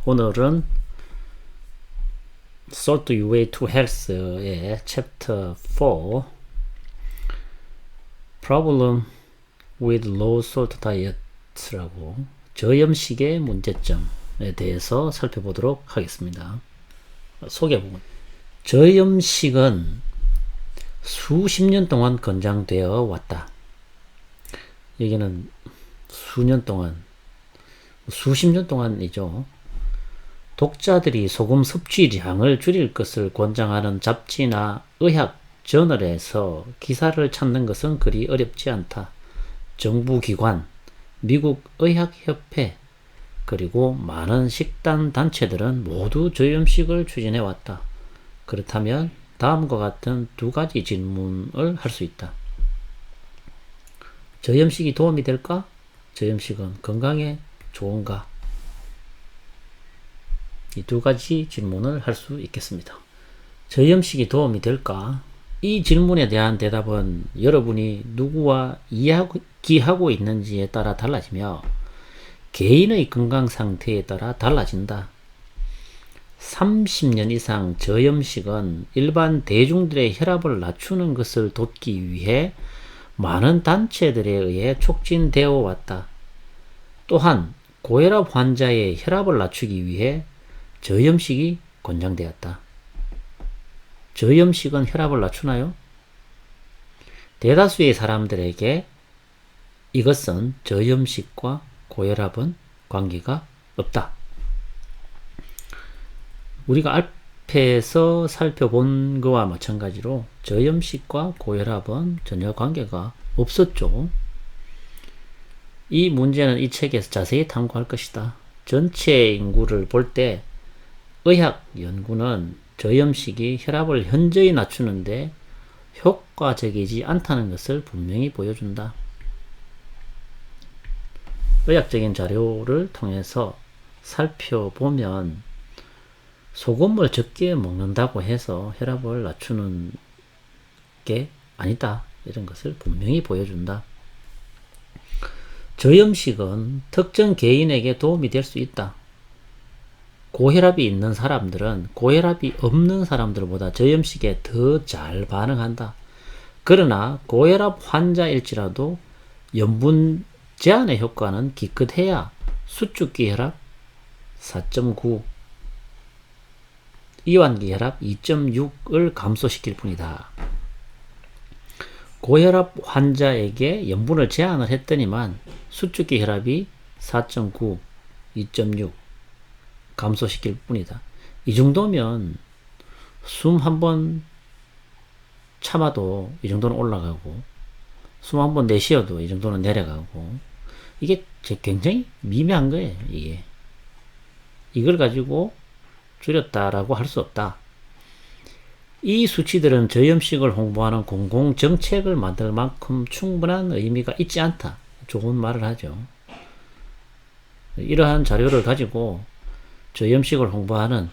오늘은 Salt Your Way to Health의 Chapter 4 Problem with Low Salt Diet라고 저염식의 문제점에 대해서 살펴보도록 하겠습니다. 소개 부분. 저염식은 수십 년 동안 권장되어 왔다. 여기는 수년 동안, 수십 년 동안이죠. 독자들이 소금 섭취량을 줄일 것을 권장하는 잡지나 의학 저널에서 기사를 찾는 것은 그리 어렵지 않다. 정부기관, 미국 의학협회, 그리고 많은 식단 단체들은 모두 저염식을 추진해 왔다. 그렇다면 다음과 같은 두 가지 질문을 할 수 있다. 저염식이 도움이 될까? 저염식은 건강에 좋은가? 이 두 가지 질문을 할 수 있겠습니다. 저염식이 도움이 될까? 이 질문에 대한 대답은 여러분이 누구와 이야기하고 있는지에 따라 달라지며 개인의 건강 상태에 따라 달라진다. 30년 이상 저염식은 일반 대중들의 혈압을 낮추는 것을 돕기 위해 많은 단체들에 의해 촉진되어 왔다. 또한 고혈압 환자의 혈압을 낮추기 위해 저염식이 권장되었다. 저염식은 혈압을 낮추나요? 대다수의 사람들에게 이것은 저염식과 고혈압은 관계가 없다. 우리가 앞에서 살펴본 것과 마찬가지로 저염식과 고혈압은 전혀 관계가 없었죠. 이 문제는 이 책에서 자세히 탐구할 것이다. 전체 인구를 볼 때 의학 연구는 저염식이 혈압을 현저히 낮추는데 효과적이지 않다는 것을 분명히 보여준다. 의학적인 자료를 통해서 살펴보면 소금을 적게 먹는다고 해서 혈압을 낮추는 게 아니다. 이런 것을 분명히 보여준다. 저염식은 특정 개인에게 도움이 될 수 있다. 고혈압이 있는 사람들은 고혈압이 없는 사람들보다 저염식에 더 잘 반응한다. 그러나 고혈압 환자일지라도 염분 제한의 효과는 기껏해야 수축기 혈압 4.9, 이완기 혈압 2.6을 감소시킬 뿐이다. 고혈압 환자에게 염분을 제한을 했더니만 수축기 혈압이 4.9, 2.6 감소시킬 뿐이다. 이 정도면 숨 한 번 참아도 이 정도는 올라가고 숨 한 번 내쉬어도 이 정도는 내려가고 이게 굉장히 미미한 거예요. 이게 이걸 가지고 줄였다라고 할 수 없다. 이 수치들은 저염식을 홍보하는 공공정책을 만들 만큼 충분한 의미가 있지 않다. 좋은 말을 하죠. 이러한 자료를 가지고 저염식을 홍보하는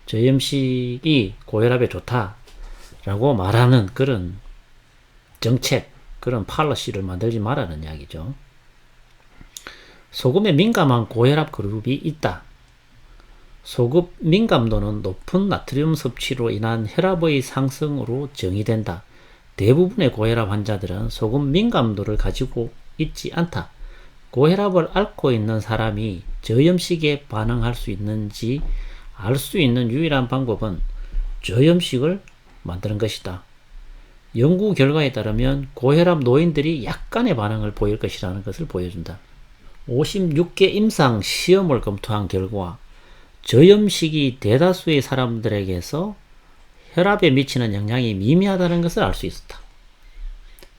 저염식이 고혈압에 좋다라고 말하는 그런 정책, 그런 팔러시를 만들지 말라는 이야기죠. 소금에 민감한 고혈압 그룹이 있다. 소금 민감도는 높은 나트륨 섭취로 인한 혈압의 상승으로 정의된다. 대부분의 고혈압 환자들은 소금 민감도를 가지고 있지 않다. 고혈압을 앓고 있는 사람이 저염식에 반응할 수 있는지 알 수 있는 유일한 방법은 저염식을 만드는 것이다. 연구 결과에 따르면 고혈압 노인들이 약간의 반응을 보일 것이라는 것을 보여준다. 56개 임상 시험을 검토한 결과 저염식이 대다수의 사람들에게서 혈압에 미치는 영향이 미미하다는 것을 알 수 있었다.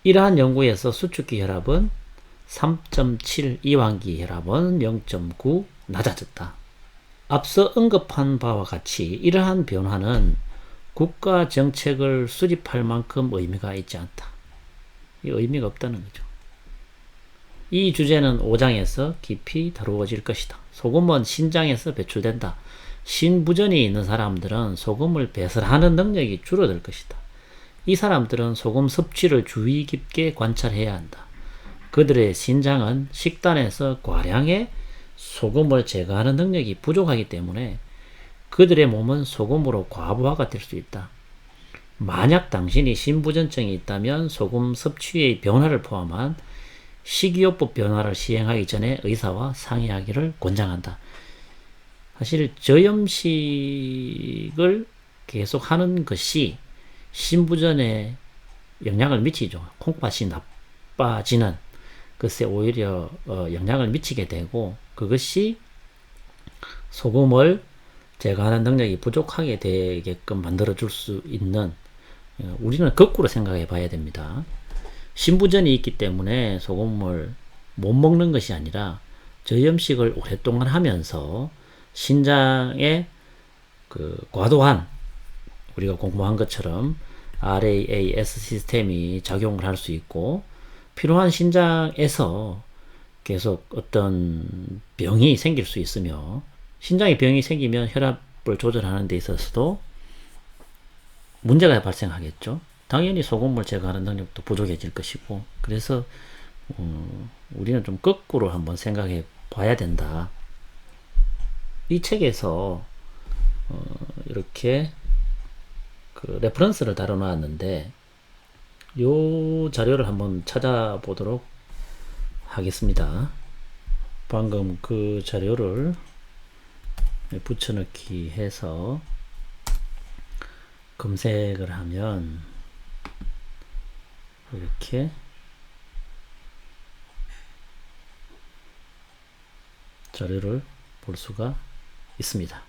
이러한 연구에서 수축기 혈압은 3.7, 이완기 혈압은 0.9 낮아졌다. 앞서 언급한 바와 같이 이러한 변화는 국가 정책을 수립할 만큼 의미가 있지 않다. 의미가 없다는 거죠. 이 주제는 5장에서 깊이 다루어질 것이다. 소금은 신장에서 배출된다. 신부전이 있는 사람들은 소금을 배설하는 능력이 줄어들 것이다. 이 사람들은 소금 섭취를 주의 깊게 관찰해야 한다. 그들의 신장은 식단에서 과량의 소금을 제거하는 능력이 부족하기 때문에 그들의 몸은 소금으로 과부하가 될 수 있다. 만약 당신이 심부전증이 있다면 소금 섭취의 변화를 포함한 식이요법 변화를 시행하기 전에 의사와 상의하기를 권장한다. 사실 저염식을 계속 하는 것이 심부전에 영향을 미치죠. 콩팥이 나빠지는 것에 오히려 영향을 미치게 되고, 그것이 소금을 제거하는 능력이 부족하게 되게끔 만들어 줄 수 있는, 우리는 거꾸로 생각해 봐야 됩니다. 신부전이 있기 때문에 소금을 못 먹는 것이 아니라 저염식을 오랫동안 하면서 신장에 그 과도한, 우리가 공부한 것처럼 RAAS 시스템이 작용을 할 수 있고, 필요한 신장에서 계속 어떤 병이 생길 수 있으며, 신장에 병이 생기면 혈압을 조절하는 데 있어서도 문제가 발생하겠죠. 당연히 소금을 제거하는 능력도 부족해질 것이고, 그래서 우리는 좀 거꾸로 한번 생각해 봐야 된다. 이 책에서 이렇게 그 레퍼런스를 달아 놓았는데, 요 자료를 한번 찾아보도록 하겠습니다. 방금 그 자료를 붙여넣기 해서 검색을 하면 이렇게 자료를 볼 수가 있습니다.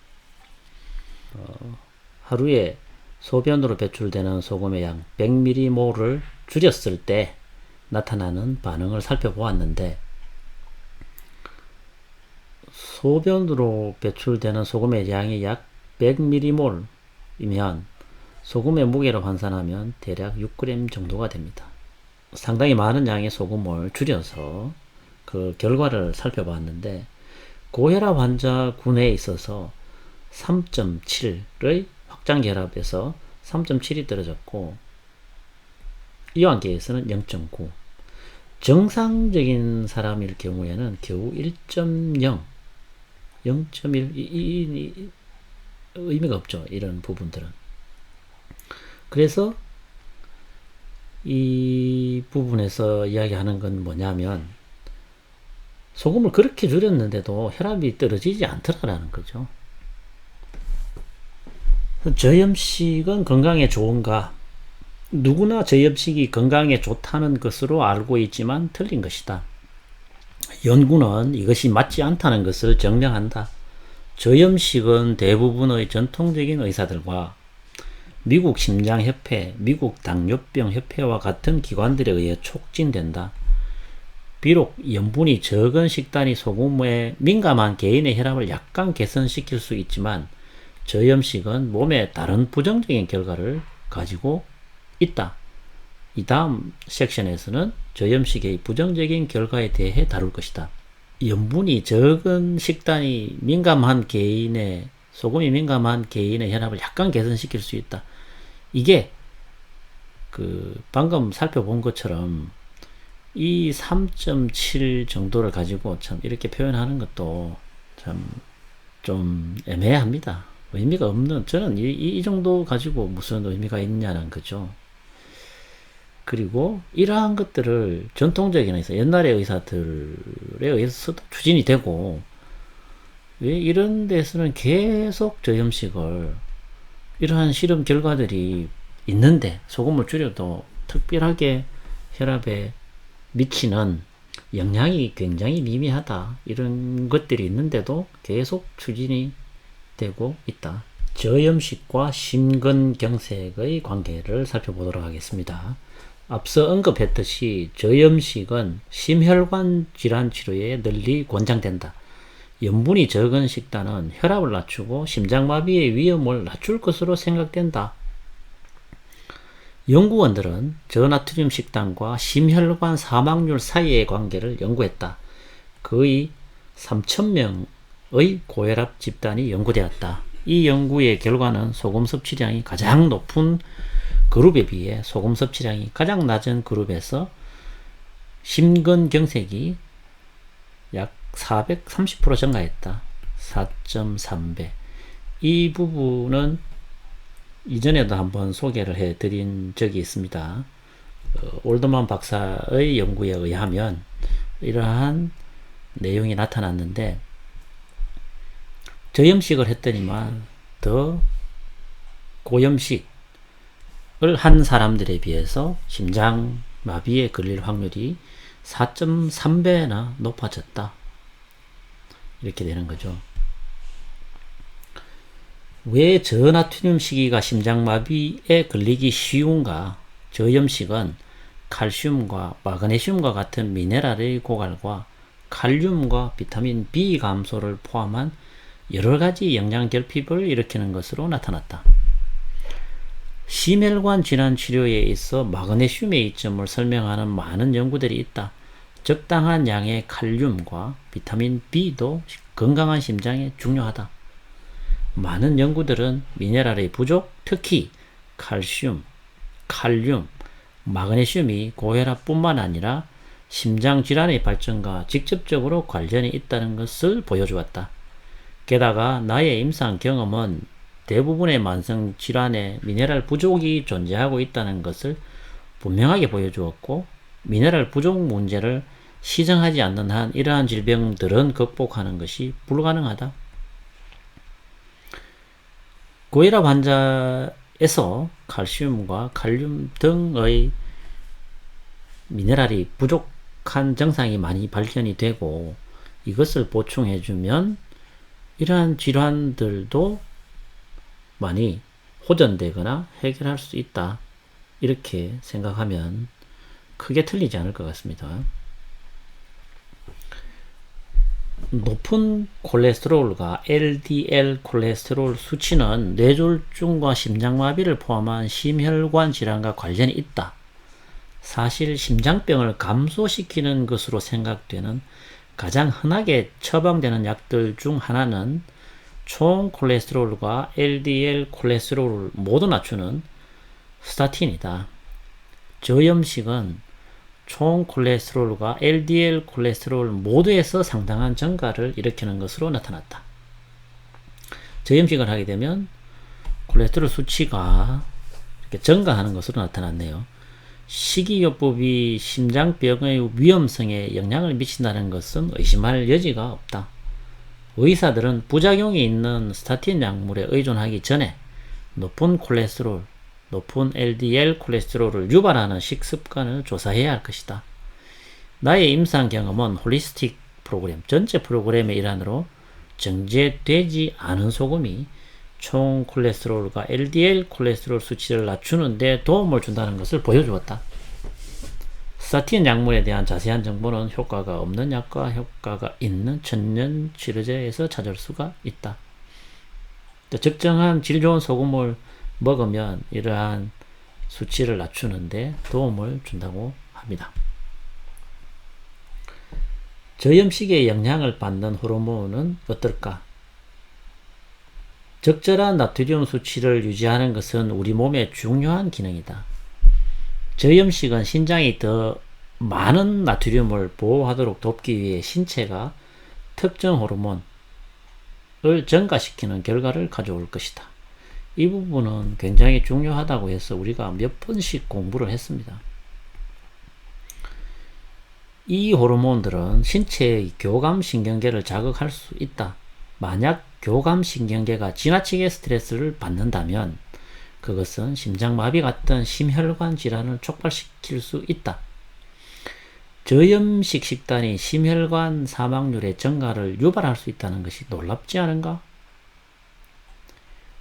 하루에 소변으로 배출되는 소금의 양 100ml를 줄였을 때 나타나는 반응을 살펴보았는데, 소변으로 배출되는 소금의 양이 약 100ml이면 소금의 무게로 환산하면 대략 6g 정도가 됩니다. 상당히 많은 양의 소금을 줄여서 그 결과를 살펴봤는데, 고혈압 환자 군에 있어서 3.7의 확장결합에서 3.7이 떨어졌고, 이완계에서는 0.9, 정상적인 사람일 경우에는 겨우 1.0, 0.1, 의미가 없죠. 이런 부분들은. 그래서 이 부분에서 이야기하는 건 뭐냐면, 소금을 그렇게 줄였는데도 혈압이 떨어지지 않더라라는 거죠. 저염식은 건강에 좋은가? 누구나 저염식이 건강에 좋다는 것으로 알고 있지만 틀린 것이다. 연구는 이것이 맞지 않다는 것을 증명한다. 저염식은 대부분의 전통적인 의사들과 미국 심장협회, 미국 당뇨병협회와 같은 기관들에 의해 촉진된다. 비록 염분이 적은 식단이 소금에 민감한 개인의 혈압을 약간 개선시킬 수 있지만, 저염식은 몸에 다른 부정적인 결과를 가지고 있다. 이 다음 섹션에서는 저염식의 부정적인 결과에 대해 다룰 것이다. 염분이 적은 식단이 소금이 민감한 개인의 혈압을 약간 개선시킬 수 있다. 이게 방금 살펴본 것처럼 이 3.7 정도를 가지고 참 이렇게 표현하는 것도 참 좀 애매합니다. 의미가 없는, 저는 이 정도 가지고 무슨 의미가 있냐는 거죠. 그리고 이러한 것들을 전통적인 의사, 옛날의 의사들에 의해서도 추진이 되고, 왜 이런 데서는 계속 저염식을, 이러한 실험 결과들이 있는데 소금을 줄여도 특별하게 혈압에 미치는 영향이 굉장히 미미하다, 이런 것들이 있는데도 계속 추진이 되고 있다. 저염식과 심근경색의 관계를 살펴보도록 하겠습니다. 앞서 언급했듯이 저염식은 심혈관 질환 치료에 널리 권장된다. 염분이 적은 식단은 혈압을 낮추고 심장마비의 위험을 낮출 것으로 생각된다. 연구원들은 저나트륨 식단과 심혈관 사망률 사이의 관계를 연구했다. 거의 3,000명의 고혈압 집단이 연구되었다. 이 연구의 결과는 소금 섭취량이 가장 높은 그룹에 비해 소금 섭취량이 가장 낮은 그룹에서 심근경색이 약 430% 증가했다. 4.3배. 이 부분은 이전에도 한번 소개를 해 드린 적이 있습니다. 올드만 박사의 연구에 의하면 이러한 내용이 나타났는데, 저염식을 했더니만 더 고염식을 한 사람들에 비해서 심장마비에 걸릴 확률이 4.3배나 높아졌다. 이렇게 되는 거죠. 왜 저나트륨 식이가 심장마비에 걸리기 쉬운가? 저염식은 칼슘과 마그네슘과 같은 미네랄의 고갈과 칼륨과 비타민 B 감소를 포함한 여러가지 영양 결핍을 일으키는 것으로 나타났다. 심혈관 질환 치료에 있어 마그네슘의 이점을 설명하는 많은 연구들이 있다. 적당한 양의 칼륨과 비타민 B도 건강한 심장에 중요하다. 많은 연구들은 미네랄의 부족, 특히 칼슘, 칼륨, 마그네슘이 고혈압뿐만 아니라 심장질환의 발전과 직접적으로 관련이 있다는 것을 보여주었다. 게다가 나의 임상 경험은 대부분의 만성질환에 미네랄 부족이 존재하고 있다는 것을 분명하게 보여주었고, 미네랄 부족 문제를 시정하지 않는 한 이러한 질병들은 극복하는 것이 불가능하다. 고혈압 환자에서 칼슘과 칼륨 등의 미네랄이 부족한 증상이 많이 발견이 되고, 이것을 보충해주면 이러한 질환들도 많이 호전되거나 해결할 수 있다. 이렇게 생각하면 크게 틀리지 않을 것 같습니다. 높은 콜레스테롤과 LDL 콜레스테롤 수치는 뇌졸중과 심장마비를 포함한 심혈관 질환과 관련이 있다. 사실 심장병을 감소시키는 것으로 생각되는 가장 흔하게 처방되는 약들 중 하나는 총 콜레스테롤과 LDL 콜레스테롤을 모두 낮추는 스타틴이다. 저염식은 총 콜레스테롤과 LDL 콜레스테롤 모두에서 상당한 증가를 일으키는 것으로 나타났다. 저염식을 하게 되면 콜레스테롤 수치가 이렇게 증가하는 것으로 나타났네요. 식이요법이 심장병의 위험성에 영향을 미친다는 것은 의심할 여지가 없다. 의사들은 부작용이 있는 스타틴 약물에 의존하기 전에 높은 콜레스테롤, 높은 LDL 콜레스테롤을 유발하는 식습관을 조사해야 할 것이다. 나의 임상 경험은 홀리스틱 프로그램, 전체 프로그램의 일환으로 정제되지 않은 소금이 총 콜레스테롤과 LDL 콜레스테롤 수치를 낮추는 데 도움을 준다는 것을 보여주었다. 스타틴 약물에 대한 자세한 정보는 효과가 없는 약과 효과가 있는 천연 치료제에서 찾을 수가 있다. 적정한 질 좋은 소금을 먹으면 이러한 수치를 낮추는데 도움을 준다고 합니다. 저염식의 영향을 받는 호르몬은 어떨까? 적절한 나트륨 수치를 유지하는 것은 우리 몸의 중요한 기능이다. 저염식은 신장이 더 많은 나트륨을 보호하도록 돕기 위해 신체가 특정 호르몬을 증가시키는 결과를 가져올 것이다. 이 부분은 굉장히 중요하다고 해서 우리가 몇 번씩 공부를 했습니다. 이 호르몬들은 신체의 교감신경계를 자극할 수 있다. 만약 교감신경계가 지나치게 스트레스를 받는다면 그것은 심장마비 같은 심혈관 질환을 촉발시킬 수 있다. 저염식 식단이 심혈관 사망률의 증가를 유발할 수 있다는 것이 놀랍지 않은가?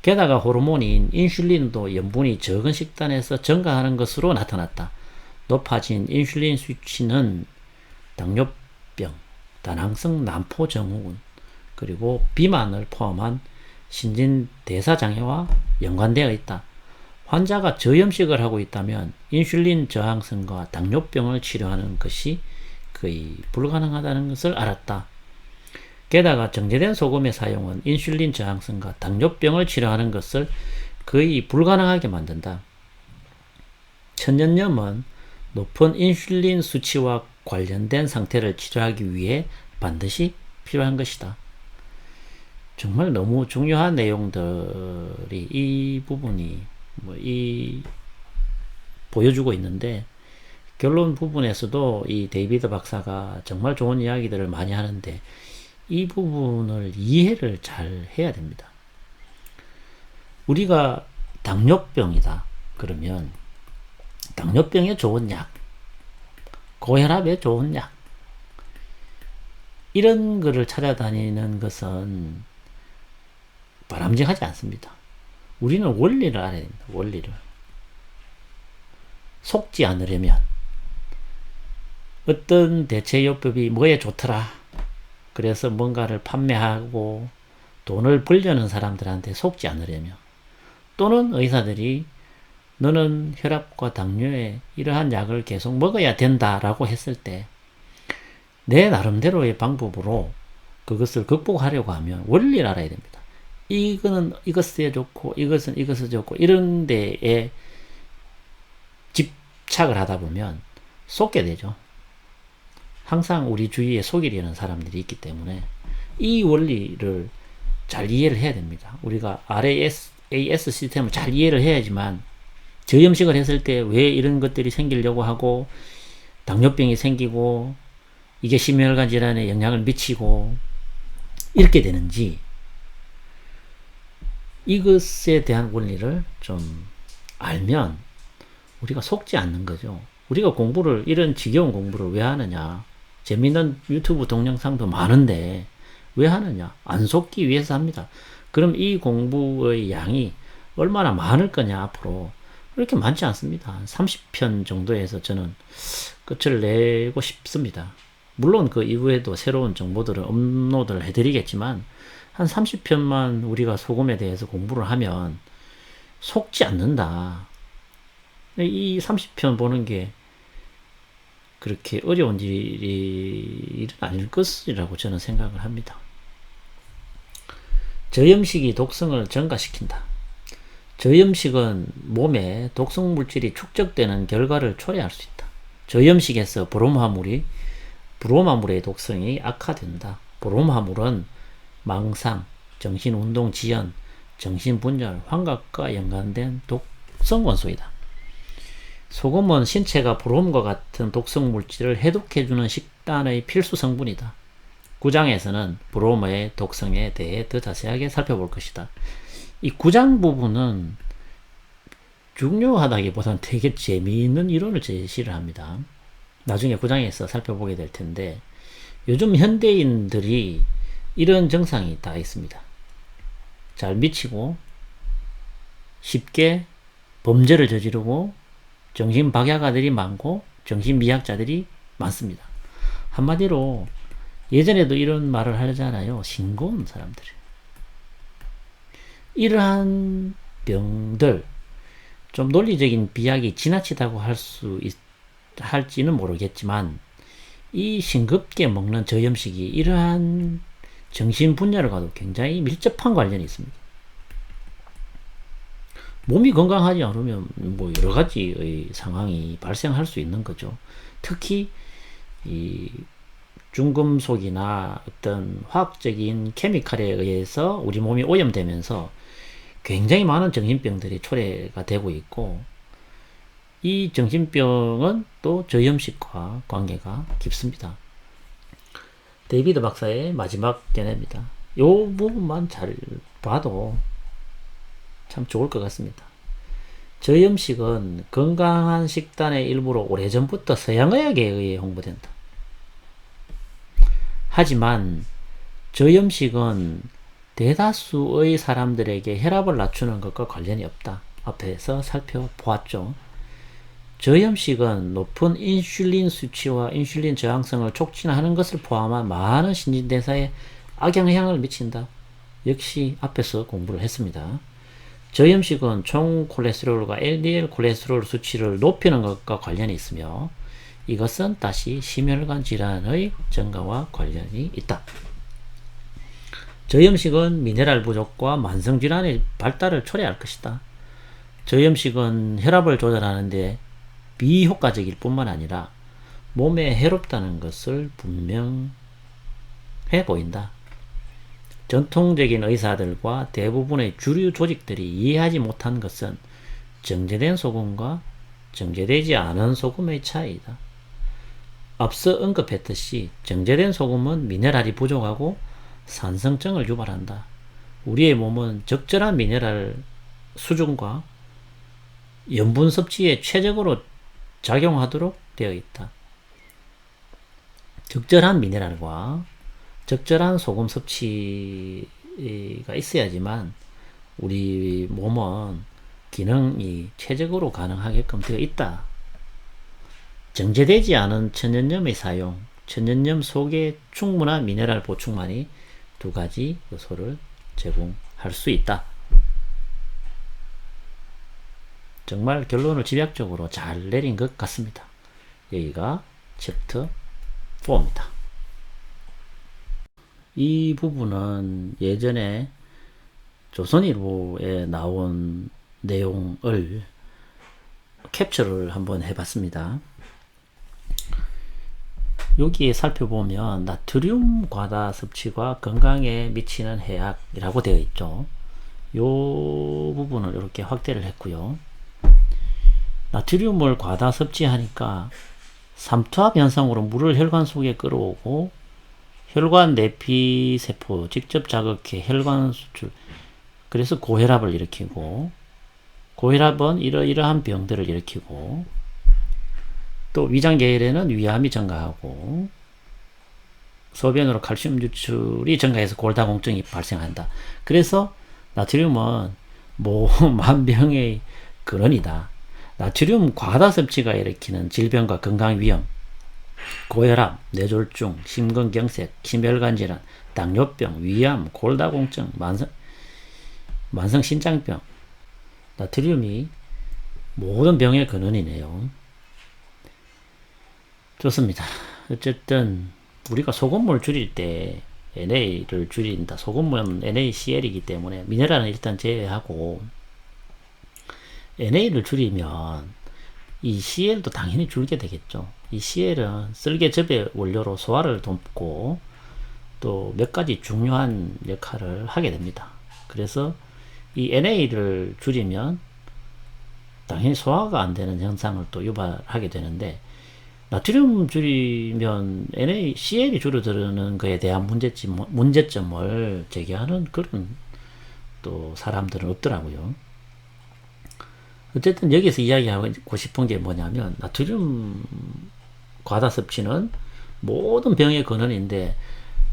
게다가 호르몬인 인슐린도 염분이 적은 식단에서 증가하는 것으로 나타났다. 높아진 인슐린 수치는 당뇨병, 다낭성 난포증후군, 그리고 비만을 포함한 신진대사장애와 연관되어 있다. 환자가 저염식을 하고 있다면 인슐린 저항성과 당뇨병을 치료하는 것이 거의 불가능하다는 것을 알았다. 게다가 정제된 소금의 사용은 인슐린 저항성과 당뇨병을 치료하는 것을 거의 불가능하게 만든다. 천연염은 높은 인슐린 수치와 관련된 상태를 치료하기 위해 반드시 필요한 것이다. 정말 너무 중요한 내용들이 이 부분이 보여주고 있는데, 결론 부분에서도 이 데이비드 박사가 정말 좋은 이야기들을 많이 하는데 이 부분을 이해를 잘 해야 됩니다. 우리가 당뇨병이다 그러면 당뇨병에 좋은 약, 고혈압에 좋은 약, 이런 거를 찾아다니는 것은 바람직하지 않습니다. 우리는 원리를 알아야 됩니다. 원리를. 속지 않으려면 어떤 대체요법이 뭐에 좋더라, 그래서 뭔가를 판매하고 돈을 벌려는 사람들한테 속지 않으려면, 또는 의사들이 너는 혈압과 당뇨에 이러한 약을 계속 먹어야 된다라고 했을 때 내 나름대로의 방법으로 그것을 극복하려고 하면 원리를 알아야 됩니다. 이거는 이것에 좋고 이것은 이것에 좋고 이런 데에 집착을 하다 보면 속게 되죠. 항상 우리 주위에 속이려는 사람들이 있기 때문에 이 원리를 잘 이해를 해야 됩니다. 우리가 RAS 시스템을 잘 이해를 해야지만 저염식을 했을 때 왜 이런 것들이 생기려고 하고 당뇨병이 생기고 이게 심혈관 질환에 영향을 미치고 이렇게 되는지, 이것에 대한 원리를 좀 알면 우리가 속지 않는 거죠. 우리가 공부를, 이런 지겨운 공부를 왜 하느냐, 재밌는 유튜브 동영상도 많은데 왜 하느냐, 안 속기 위해서 합니다. 그럼 이 공부의 양이 얼마나 많을 거냐, 앞으로. 그렇게 많지 않습니다. 한 30편 정도에서 저는 끝을 내고 싶습니다. 물론 그 이후에도 새로운 정보들을 업로드를 해드리겠지만 한 30편만 우리가 소금에 대해서 공부를 하면 속지 않는다. 이 30편 보는 게 그렇게 어려운 일은 아닐 것이라고 저는 생각을 합니다. 저염식이 독성을 증가시킨다. 저염식은 몸에 독성 물질이 축적되는 결과를 초래할 수 있다. 저염식에서 브로마물의 독성이 악화된다. 브로마물은 망상, 정신운동 지연, 정신분열, 환각과 연관된 독성 원소이다. 소금은 신체가 브롬과 같은 독성 물질을 해독해주는 식단의 필수 성분이다. 9장에서는 브롬의 독성에 대해 더 자세하게 살펴볼 것이다. 이 9장 부분은 중요하다기보다는 되게 재미있는 이론을 제시를 합니다. 나중에 9장에서 살펴보게 될 텐데, 요즘 현대인들이 이런 증상이 다 있습니다. 잘 미치고 쉽게 범죄를 저지르고 정신박약아들이 많고 정신미약자들이 많습니다. 한마디로 예전에도 이런 말을 하잖아요. 싱거운 사람들. 이러한 병들, 좀 논리적인 비약이 지나치다고 할지는 모르겠지만 이 싱겁게 먹는 저염식이 이러한 정신분열과도 굉장히 밀접한 관련이 있습니다. 몸이 건강하지 않으면 여러 가지의 상황이 발생할 수 있는 거죠. 특히 이 중금속이나 어떤 화학적인 케미칼에 의해서 우리 몸이 오염되면서 굉장히 많은 정신병들이 초래가 되고 있고, 이 정신병은 또 저염식과 관계가 깊습니다. 데이비드 박사의 마지막 견해입니다. 이 부분만 잘 봐도 참 좋을 것 같습니다. 저염식은 건강한 식단의 일부로 오래전부터 서양의학에 의해 홍보된다. 하지만 저염식은 대다수의 사람들에게 혈압을 낮추는 것과 관련이 없다. 앞에서 살펴보았죠. 저염식은 높은 인슐린 수치와 인슐린 저항성을 촉진하는 것을 포함한 많은 신진대사에 악영향을 미친다. 역시 앞에서 공부를 했습니다. 저염식은 총 콜레스테롤과 LDL 콜레스테롤 수치를 높이는 것과 관련이 있으며 이것은 다시 심혈관 질환의 증가와 관련이 있다. 저염식은 미네랄 부족과 만성질환의 발달을 초래할 것이다. 저염식은 혈압을 조절하는데 비효과적일 뿐만 아니라 몸에 해롭다는 것을 분명히 보인다. 전통적인 의사들과 대부분의 주류 조직들이 이해하지 못한 것은 정제된 소금과 정제되지 않은 소금의 차이다. 앞서 언급했듯이 정제된 소금은 미네랄이 부족하고 산성증을 유발한다. 우리의 몸은 적절한 미네랄 수준과 염분 섭취에 최적으로 작용하도록 되어 있다. 적절한 미네랄과 적절한 소금 섭취가 있어야지만 우리 몸은 기능이 최적으로 가능하게끔 되어 있다. 정제되지 않은 천연염의 사용, 천연염 속에 충분한 미네랄 보충만이 두 가지 요소를 제공할 수 있다. 정말 결론을 집약적으로 잘 내린 것 같습니다. 여기가 챕터 4입니다. 이 부분은 예전에 조선일보에 나온 내용을 캡처를 한번 해봤습니다. 여기에 살펴보면 나트륨 과다 섭취가 건강에 미치는 해악이라고 되어 있죠. 이 부분을 이렇게 확대를 했고요. 나트륨을 과다 섭취하니까 삼투압 현상으로 물을 혈관 속에 끌어오고 혈관 내피세포 직접 자극해 혈관 수출, 그래서 고혈압을 일으키고, 고혈압은 이러한 병들을 일으키고, 또 위장계열에는 위암이 증가하고, 소변으로 칼슘 유출이 증가해서 골다공증이 발생한다. 그래서 나트륨은 만병의 근원이다. 나트륨 과다 섭취가 일으키는 질병과 건강 위험, 고혈압, 뇌졸중, 심근경색, 심혈관 질환, 당뇨병, 위암, 골다공증, 만성 신장병, 나트륨이 모든 병의 근원이네요. 좋습니다. 어쨌든 우리가 소금물 줄일 때 NA를 줄인다. 소금물은 NaCl이기 때문에 미네랄은 일단 제외하고 NA를 줄이면 이 CL도 당연히 줄게 되겠죠. 이 CL은 쓸개즙의 원료로 소화를 돕고 또 몇 가지 중요한 역할을 하게 됩니다. 그래서 이 NA를 줄이면 당연히 소화가 안 되는 현상을 또 유발하게 되는데, 나트륨 줄이면 NaCl이 줄어드는 것에 대한 문제점을 제기하는 그런 또 사람들은 없더라고요. 어쨌든 여기서 이야기하고 싶은 게 뭐냐면, 나트륨 과다 섭취는 모든 병의 근원인데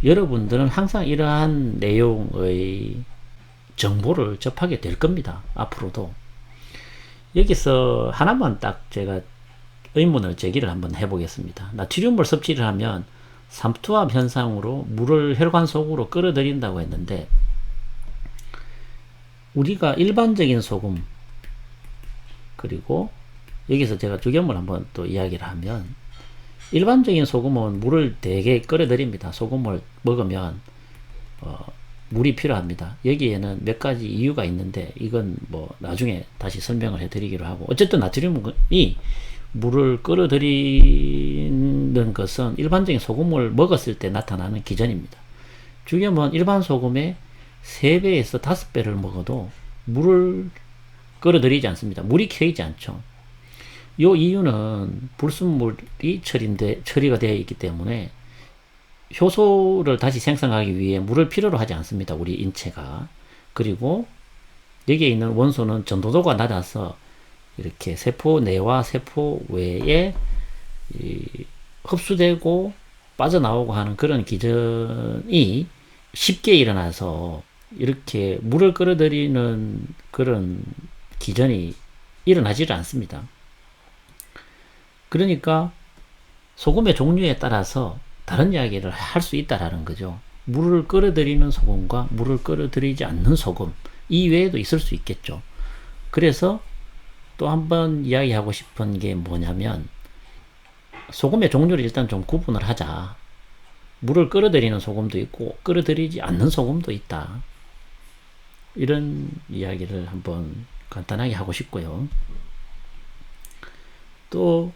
여러분들은 항상 이러한 내용의 정보를 접하게 될 겁니다. 앞으로도. 여기서 하나만 딱 제가 의문을 제기를 한번 해보겠습니다. 나트륨을 섭취를 하면 삼투압 현상으로 물을 혈관 속으로 끌어들인다고 했는데, 우리가 일반적인 소금, 그리고 여기서 제가 주겸을 한번 또 이야기를 하면, 일반적인 소금은 물을 되게 끌어들입니다. 소금을 먹으면 물이 필요합니다. 여기에는 몇 가지 이유가 있는데 이건 뭐 나중에 다시 설명을 해드리기로 하고, 어쨌든 나트륨이 물을 끌어들이는 것은 일반적인 소금을 먹었을 때 나타나는 기전입니다. 주겸은 일반 소금의 3배에서 5배를 먹어도 물을 끌어들이지 않습니다. 물이 켜이지 않죠. 이 이유는 불순물이 처리가 되어 있기 때문에 효소를 다시 생성하기 위해 물을 필요로 하지 않습니다. 우리 인체가. 그리고 여기에 있는 원소는 전도도가 낮아서 이렇게 세포 내와 세포 외에 흡수되고 빠져나오고 하는 그런 기전이 쉽게 일어나서 이렇게 물을 끌어들이는 그런 기전이 일어나지를 않습니다. 그러니까 소금의 종류에 따라서 다른 이야기를 할 수 있다라는 거죠. 물을 끌어들이는 소금과 물을 끌어들이지 않는 소금 이외에도 있을 수 있겠죠. 그래서 또 한번 이야기하고 싶은 게 뭐냐면, 소금의 종류를 일단 좀 구분을 하자. 물을 끌어들이는 소금도 있고 끌어들이지 않는 소금도 있다. 이런 이야기를 한번 간단하게 하고 싶고요. 또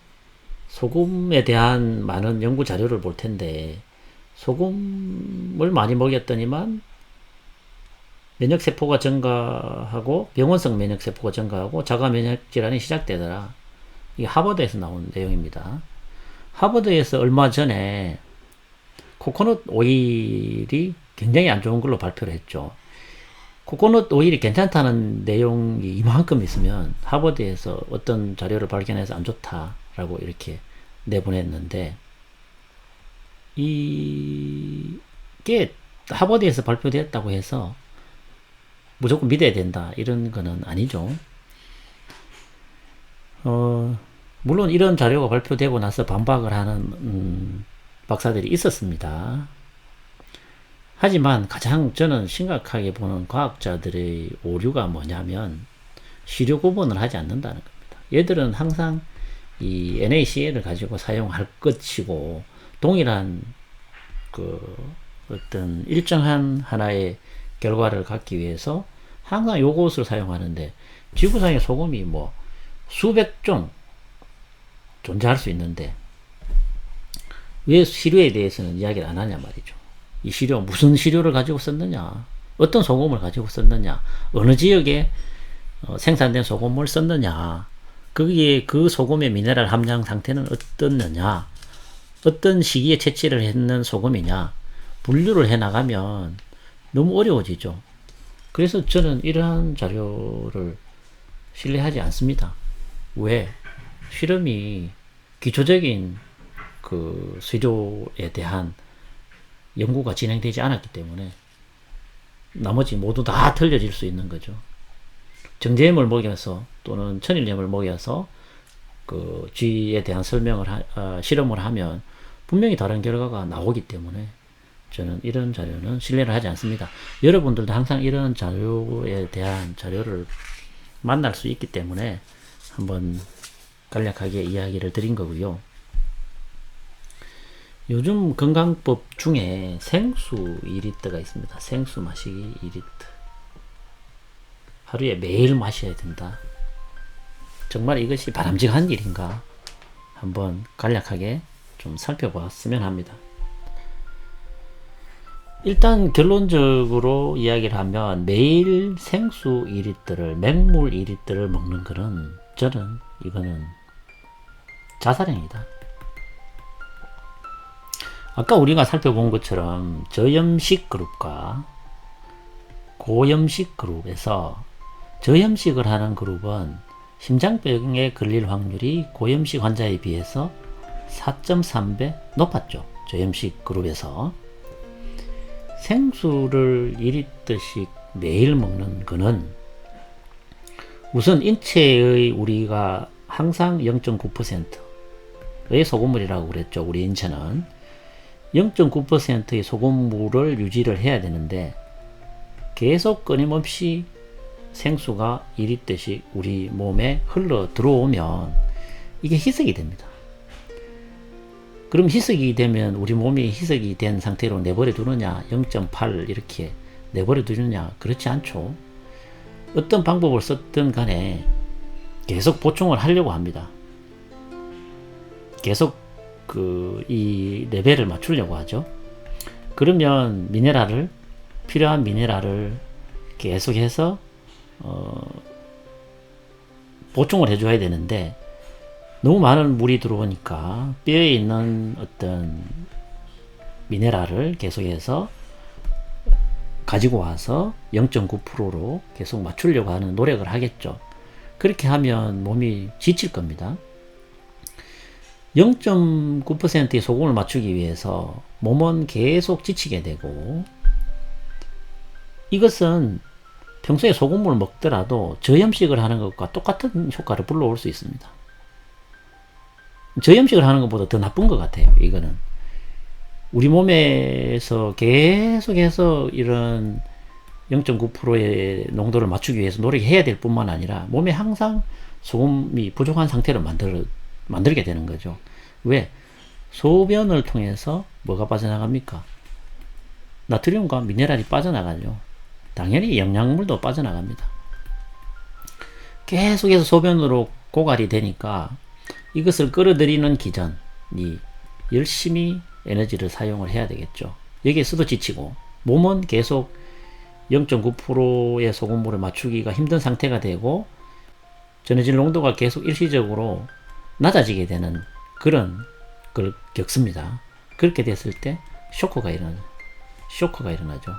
소금에 대한 많은 연구 자료를 볼 텐데, 소금을 많이 먹였더니만 면역세포가 증가하고 병원성 면역세포가 증가하고 자가 면역질환이 시작되더라. 이게 하버드에서 나온 내용입니다. 하버드에서 얼마 전에 코코넛 오일이 굉장히 안 좋은 걸로 발표를 했죠. 코코넛 오일이 괜찮다는 내용이 이만큼 있으면 하버드에서 어떤 자료를 발견해서 안 좋다라고 이렇게 내보냈는데, 이게 하버드에서 발표됐다고 해서 무조건 믿어야 된다 이런 거는 아니죠. 물론 이런 자료가 발표되고 나서 반박을 하는 박사들이 있었습니다. 하지만 가장 저는 심각하게 보는 과학자들의 오류가 뭐냐면 시료 구분을 하지 않는다는 겁니다. 얘들은 항상 이 NaCl을 가지고 사용할 것이고 동일한 어떤 일정한 하나의 결과를 갖기 위해서 항상 요것을 사용하는데, 지구상의 소금이 뭐 수백 종 존재할 수 있는데 왜 시료에 대해서는 이야기를 안 하냐 말이죠. 이 시료, 무슨 시료를 가지고 썼느냐, 어떤 소금을 가지고 썼느냐, 어느 지역에 생산된 소금을 썼느냐, 거기에 그 소금의 미네랄 함량 상태는 어떻느냐, 어떤 시기에 채취를 했는 소금이냐, 분류를 해 나가면 너무 어려워지죠. 그래서 저는 이러한 자료를 신뢰하지 않습니다. 왜? 실험이 기초적인 그 수조에 대한 연구가 진행되지 않았기 때문에 나머지 모두 다 틀려질 수 있는 거죠. 정제염을 먹여서 또는 천일염을 먹여서 그 쥐에 대한 실험을 하면 분명히 다른 결과가 나오기 때문에 저는 이런 자료는 신뢰를 하지 않습니다. 여러분들도 항상 이런 자료에 대한 자료를 만날 수 있기 때문에 한번 간략하게 이야기를 드린 거고요. 요즘 건강법 중에 생수 2리터가 있습니다. 생수 마시기 2리터. 하루에 매일 마셔야 된다. 정말 이것이 바람직한 일인가? 한번 간략하게 좀 살펴봤으면 합니다. 일단 결론적으로 이야기를 하면 매일 생수 2리터를, 맹물 2리터를 먹는 거는 저는 이거는 자살행위다. 아까 우리가 살펴본 것처럼 저염식 그룹과 고염식 그룹에서 저염식을 하는 그룹은 심장병에 걸릴 확률이 고염식 환자에 비해서 4.3배 높았죠. 저염식 그룹에서. 생수를 2리터씩 매일 먹는 거는 우선 인체의 우리가 항상 0.9%의 소금물이라고 그랬죠. 우리 인체는 0.9%의 소금물을 유지를 해야 되는데 계속 끊임없이 생수가 2리터씩 우리 몸에 흘러 들어오면 이게 희석이 됩니다. 그럼 희석이 되면 우리 몸이 희석이 된 상태로 내버려 두느냐, 0.8 이렇게 내버려 두느냐, 그렇지 않죠. 어떤 방법을 썼든 간에 계속 보충을 하려고 합니다. 계속 이 레벨을 맞추려고 하죠. 그러면 필요한 미네랄을 계속해서 보충을 해줘야 되는데 너무 많은 물이 들어오니까 뼈에 있는 어떤 미네랄을 계속해서 가지고 와서 0.9%로 계속 맞추려고 하는 노력을 하겠죠. 그렇게 하면 몸이 지칠 겁니다. 0.9%의 소금을 맞추기 위해서 몸은 계속 지치게 되고, 이것은 평소에 소금물을 먹더라도 저염식을 하는 것과 똑같은 효과를 불러올 수 있습니다. 저염식을 하는 것보다 더 나쁜 것 같아요. 이거는 우리 몸에서 계속해서 이런 0.9%의 농도를 맞추기 위해서 노력해야 될 뿐만 아니라 몸에 항상 소금이 부족한 상태를 만들게 되는 거죠. 왜? 소변을 통해서 뭐가 빠져나갑니까? 나트륨과 미네랄이 빠져나가죠. 당연히 영양물도 빠져나갑니다. 계속해서 소변으로 고갈이 되니까 이것을 끌어들이는 기전이 열심히 에너지를 사용을 해야 되겠죠. 여기에서도 지치고 몸은 계속 0.9%의 소금물을 맞추기가 힘든 상태가 되고 전해질 농도가 계속 일시적으로 낮아지게 되는 그런 걸 겪습니다. 그렇게 됐을 때 쇼크가 일어나죠.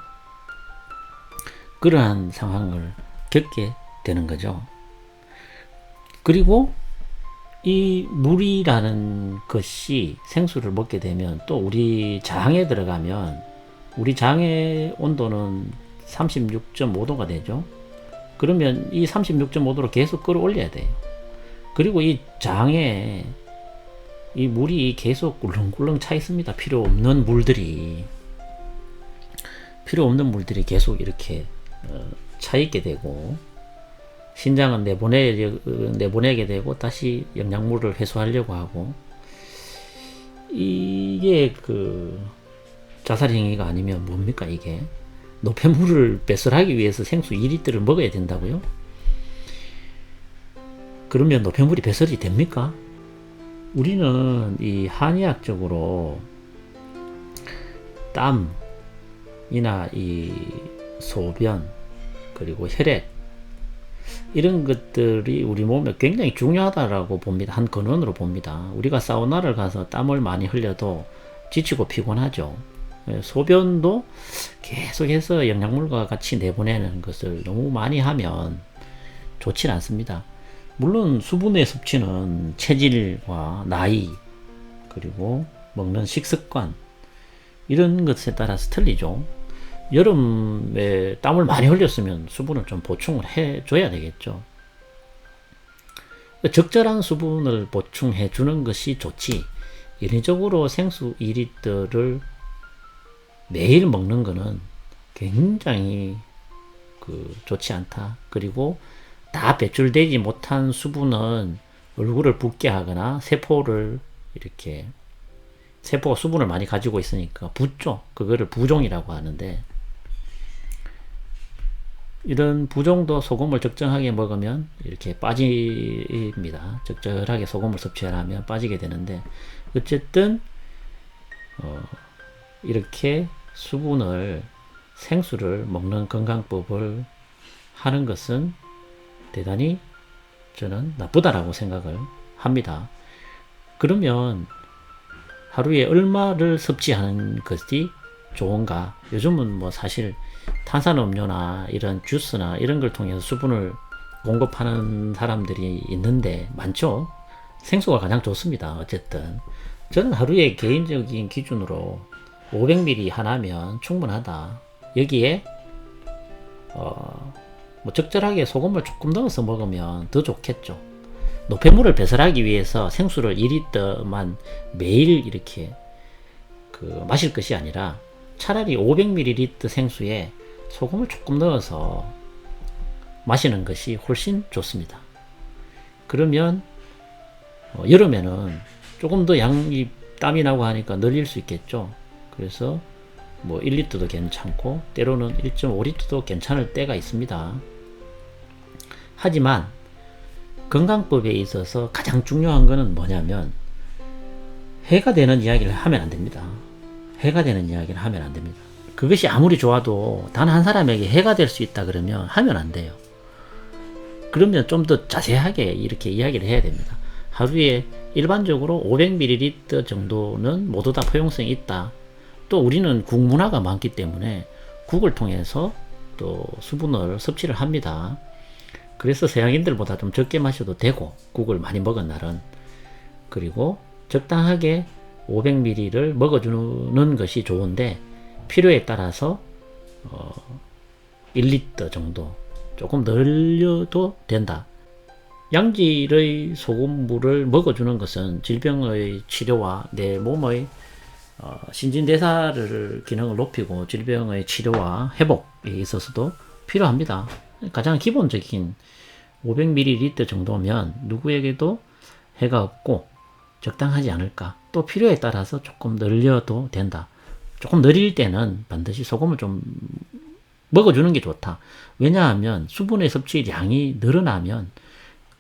그러한 상황을 겪게 되는 거죠. 그리고 이 물이라는 것이 생수를 먹게 되면 또 우리 장에 들어가면 우리 장의 온도는 36.5도가 되죠. 그러면 이 36.5도로 계속 끌어올려야 돼요. 그리고 이 장에 이 물이 계속 꿀렁꿀렁 차 있습니다. 필요 없는 물들이 계속 이렇게 차 있게 되고 신장은 내보내게 되고 다시 영양물을 회수하려고 하고 이게 그 자살 행위가 아니면 뭡니까 이게? 노폐물을 배설하기 위해서 생수 2리터를 먹어야 된다고요? 그러면 노폐물이 배설이 됩니까? 우리는 이 한의학적으로 땀이나 이 소변 그리고 혈액 이런 것들이 우리 몸에 굉장히 중요하다라고 봅니다. 한 근원으로 봅니다. 우리가 사우나를 가서 땀을 많이 흘려도 지치고 피곤하죠. 소변도 계속해서 영양물과 같이 내보내는 것을 너무 많이 하면 좋지 않습니다. 물론 수분의 섭취는 체질과 나이 그리고 먹는 식습관 이런 것에 따라서 틀리죠. 여름에 땀을 많이 흘렸으면 수분을 좀 보충을 해줘야 되겠죠. 적절한 수분을 보충해 주는 것이 좋지 인위적으로 생수 2리터를 매일 먹는 거는 굉장히 좋지 않다. 그리고 다 배출되지 못한 수분은 얼굴을 붓게 하거나 세포가 수분을 많이 가지고 있으니까 붓죠. 그거를 부종이라고 하는데 이런 부종도 소금을 적정하게 먹으면 이렇게 빠집니다. 적절하게 소금을 섭취하면 빠지게 되는데 어쨌든 이렇게 생수를 먹는 건강법을 하는 것은 대단히 저는 나쁘다라고 생각을 합니다. 그러면 하루에 얼마를 섭취하는 것이 좋은가? 요즘은 뭐 사실 탄산음료나 이런 주스나 이런 걸 통해서 수분을 공급하는 사람들이 있는데 많죠. 생수가 가장 좋습니다. 어쨌든 저는 하루에 개인적인 기준으로 500ml 하나면 충분하다. 여기에 뭐 적절하게 소금을 조금 넣어서 먹으면 더 좋겠죠. 노폐물을 배설하기 위해서 생수를 2리터만 매일 이렇게 마실 것이 아니라 차라리 500ml 생수에 소금을 조금 넣어서 마시는 것이 훨씬 좋습니다. 그러면 여름에는 조금 더 양이 땀이 나고 하니까 늘릴 수 있겠죠. 그래서 뭐 1리터도 괜찮고 때로는 1.5리터도 괜찮을 때가 있습니다. 하지만 건강법에 있어서 가장 중요한 것은 뭐냐면 해가 되는 이야기를 하면 안 됩니다. 해가 되는 이야기를 하면 안 됩니다. 그것이 아무리 좋아도 단 한 사람에게 해가 될 수 있다 그러면 하면 안 돼요. 그러면 좀 더 자세하게 이렇게 이야기를 해야 됩니다. 하루에 일반적으로 500ml 정도는 모두 다 포용성이 있다. 또 우리는 국 문화가 많기 때문에 국을 통해서 또 수분을 섭취를 합니다. 그래서 서양인들보다 좀 적게 마셔도 되고 국을 많이 먹은 날은 그리고 적당하게 500ml를 먹어주는 것이 좋은데 필요에 따라서 1리터 정도 조금 늘려도 된다. 양질의 소금물을 먹어주는 것은 질병의 치료와 내 몸의 신진대사를 기능을 높이고 질병의 치료와 회복에 있어서도 필요합니다. 가장 기본적인 500ml 정도면 누구에게도 해가 없고 적당하지 않을까. 또 필요에 따라서 조금 늘려도 된다. 조금 늘릴 때는 반드시 소금을 좀 먹어주는 게 좋다. 왜냐하면 수분의 섭취량이 늘어나면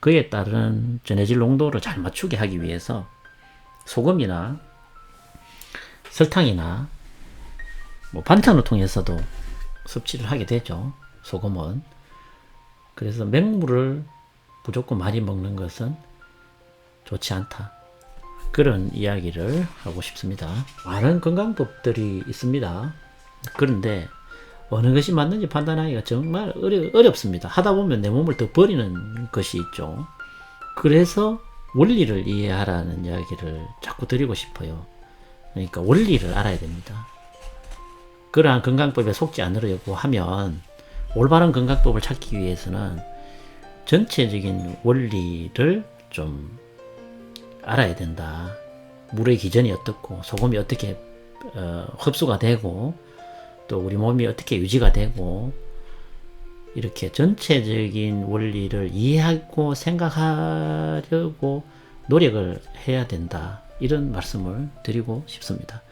그에 따른 전해질 농도를 잘 맞추게 하기 위해서 소금이나 설탕이나 뭐 반찬을 통해서도 섭취를 하게 되죠. 소금은. 그래서 맹물을 무조건 많이 먹는 것은 좋지 않다. 그런 이야기를 하고 싶습니다. 많은 건강법들이 있습니다. 그런데 어느 것이 맞는지 판단하기가 정말 어렵습니다. 하다 보면 내 몸을 더 버리는 것이 있죠. 그래서 원리를 이해하라는 이야기를 자꾸 드리고 싶어요. 그러니까 원리를 알아야 됩니다. 그러한 건강법에 속지 않으려고 하면 올바른 건강법을 찾기 위해서는 전체적인 원리를 좀 알아야 된다. 물의 기전이 어떻고 소금이 어떻게 흡수가 되고 또 우리 몸이 어떻게 유지가 되고 이렇게 전체적인 원리를 이해하고 생각하려고 노력을 해야 된다. 이런 말씀을 드리고 싶습니다.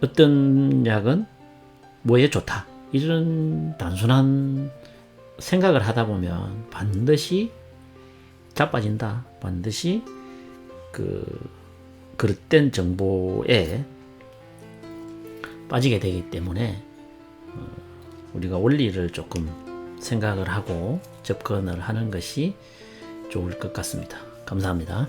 어떤 약은 뭐에 좋다. 이런 단순한 생각을 하다 보면 반드시 자빠진다. 반드시 그릇된 정보에 빠지게 되기 때문에 우리가 원리를 조금 생각을 하고 접근을 하는 것이 좋을 것 같습니다. 감사합니다.